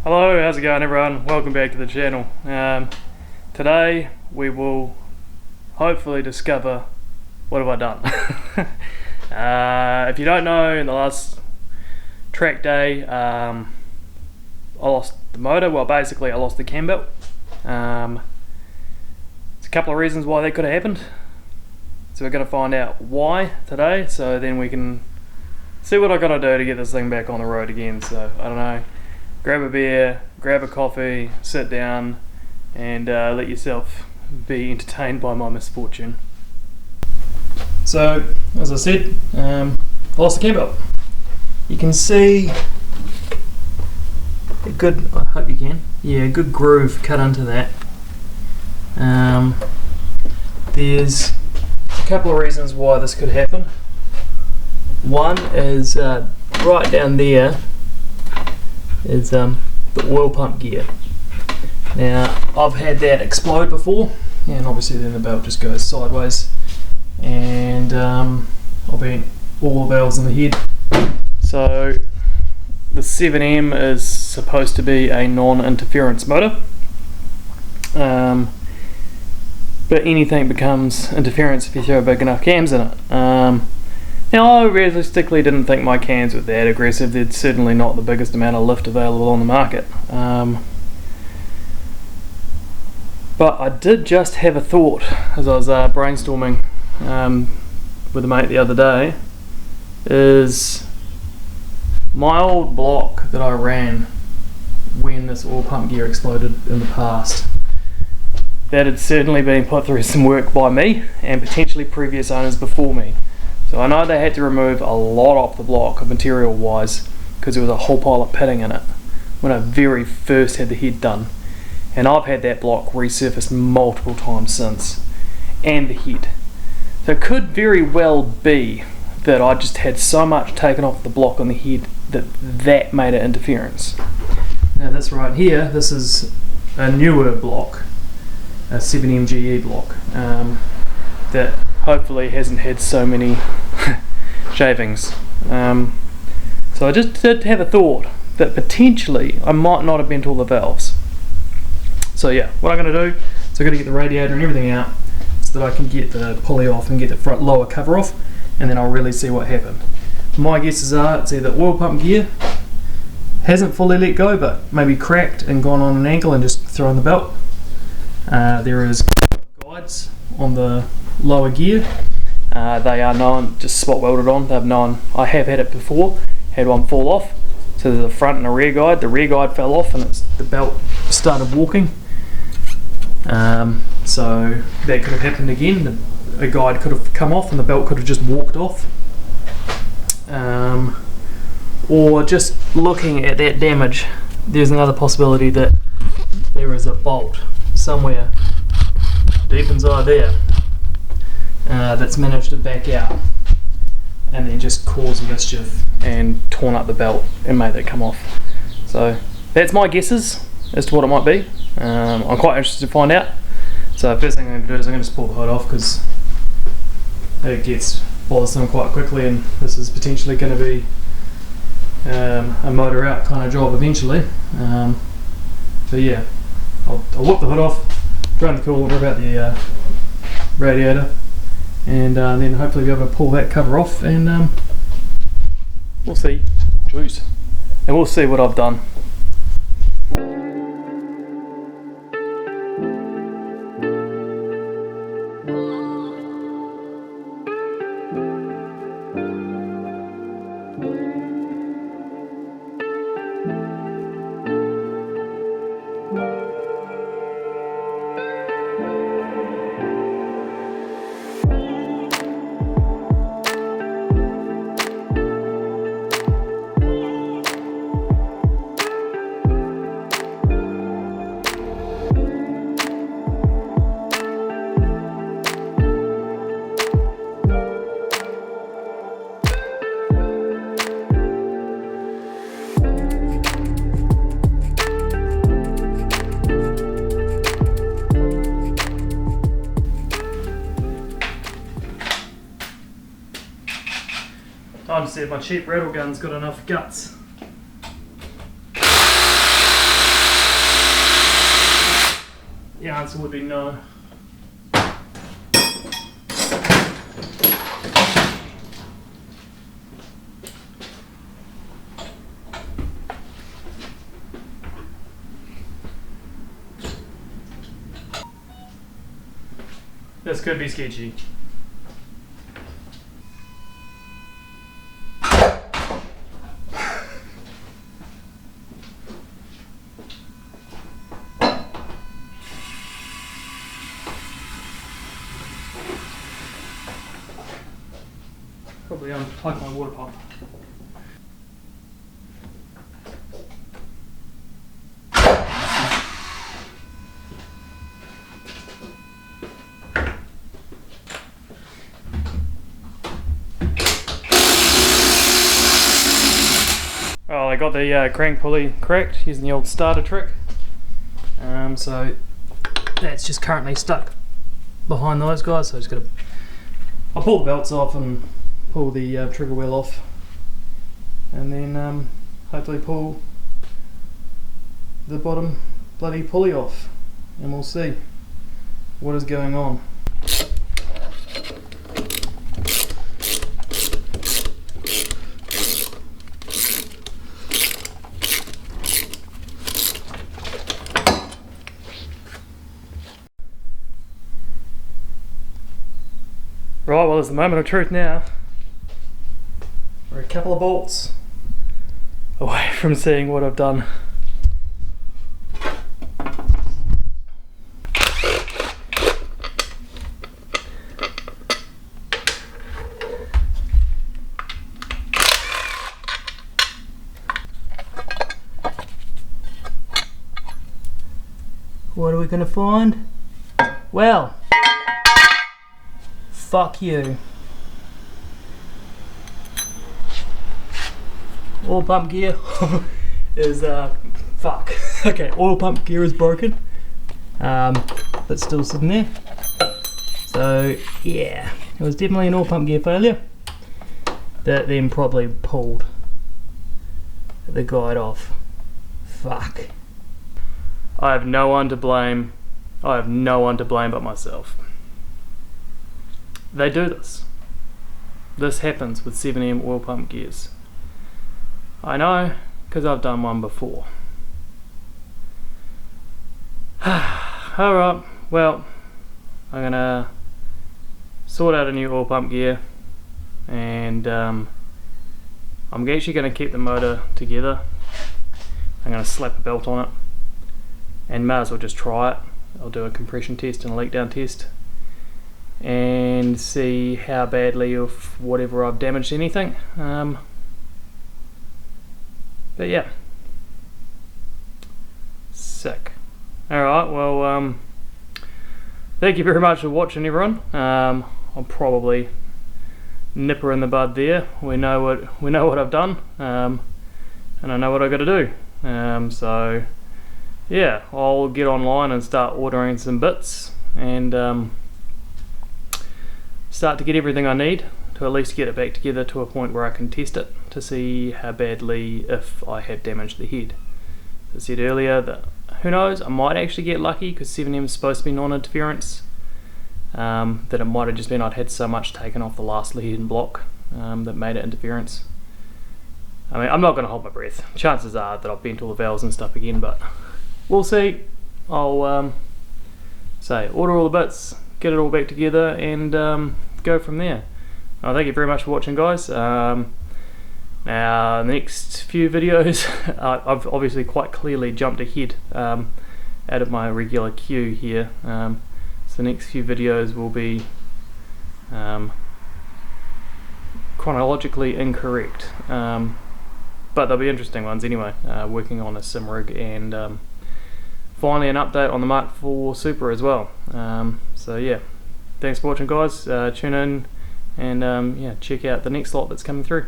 Hello, how's it going everyone? Welcome back to the channel. Today we will hopefully discover what have I done. If you don't know, in the last track day I lost the motor. Well, basically I lost the cam belt. There's a couple of reasons why that could have happened, so we're going to find out why today, so then we can see what I got to do to get this thing back on the road again. So I don't know, grab a beer, grab a coffee, sit down and let yourself be entertained by my misfortune. So, as I said, I lost the cam belt. You can see a good, I hope you can, yeah, a good groove cut into that. There's a couple of reasons why this could happen. One is right down there is the oil pump gear. Now I've had that explode before, and obviously then the belt just goes sideways, and I've bent all the valves in the head. So the 7M is supposed to be a non-interference motor, but anything becomes interference if you throw big enough cams in it. Now, I realistically didn't think my cans were that aggressive. They're certainly not the biggest amount of lift available on the market. But I did just have a thought as I was brainstorming with a mate the other day. Is my old block that I ran when this oil pump gear exploded in the past, that had certainly been put through some work by me and potentially previous owners before me. So I know they had to remove a lot off the block material wise, because there was a whole pile of pitting in it when I very first had the head done. And I've had that block resurfaced multiple times since, and the head. So it could very well be that I just had so much taken off the block on the head that made it interference. Now this right here, this is a newer block, a 7MGE block, that hopefully hasn't had so many shavings. So I just did have a thought that potentially I might not have bent all the valves. So yeah, what I'm going to do is I'm going to get the radiator and everything out so that I can get the pulley off and get the front lower cover off, and then I'll really see what happened. My guesses are it's either oil pump gear hasn't fully let go, but maybe cracked and gone on an angle and just thrown the belt. There is guides on the lower gear. They are known, just spot welded on. They've known, I have had it before, had one fall off. So there's a front and a rear guide. The rear guide fell off and the belt started walking. So that could have happened again. A guide could have come off and the belt could have just walked off. Or just looking at that damage, there's another possibility that there is a bolt somewhere deep inside there that's managed to back out and then just cause mischief and torn up the belt and made it come off. So that's my guesses as to what it might be. I'm quite interested to find out. So first thing I'm going to do is I'm going to just pull the hood off, because it gets bothersome quite quickly, and this is potentially going to be a motor out kind of job eventually. So yeah, I'll whip the hood off, drain the coolant, rip out the radiator, and then hopefully be able to pull that cover off, and we'll see. Jeez. And we'll see what I've done. Time to see if my cheap rattle gun's got enough guts. answer would be no. This could be sketchy. Probably unplug my water pump. Well, I got the crank pulley cracked using the old starter trick. So that's just currently stuck behind those guys. So I'll pull the belts off and pull the trigger wheel off, and then hopefully pull the bottom bloody pulley off, and we'll see what is going on. Right, well, it's the moment of truth now. We're a couple of bolts away from seeing what I've done. What are we gonna find? Well, fuck you. Oil pump gear is fuck. Okay, oil pump gear is broken, but still sitting there. So yeah, it was definitely an oil pump gear failure that then probably pulled the guide off. Fuck. I have no one to blame. I have no one to blame but myself. They do this. This happens with 7M oil pump gears. I know, because I've done one before. Alright, well, I'm gonna sort out a new oil pump gear, and I'm actually gonna keep the motor together. I'm gonna slap a belt on it, and might as well just try it. I'll do a compression test and a leak down test, and see how badly, if whatever I've damaged anything. But yeah, sick. Alright, well, thank you very much for watching, everyone. I'll probably nip her in the bud there. We know what I've done, and I know what I've got to do. So yeah, I'll get online and start ordering some bits, and start to get everything I need to at least get it back together to a point where I can test it to see how badly, if I have damaged the head. As I said earlier, that who knows, I might actually get lucky, because 7M is supposed to be non-interference, that it might have just been I'd had so much taken off the last lead and block that made it interference. I mean, I'm not going to hold my breath. Chances are that I've bent all the valves and stuff again, but we'll see. I'll order all the bits, get it all back together, and go from there. Thank you very much for watching, guys. Now, the next few videos, I've obviously quite clearly jumped ahead out of my regular queue here. So the next few videos will be chronologically incorrect, but they'll be interesting ones anyway. Working on a sim rig, and finally an update on the Mark IV Super as well. So yeah, thanks for watching, guys. Tune in, and yeah, check out the next lot that's coming through.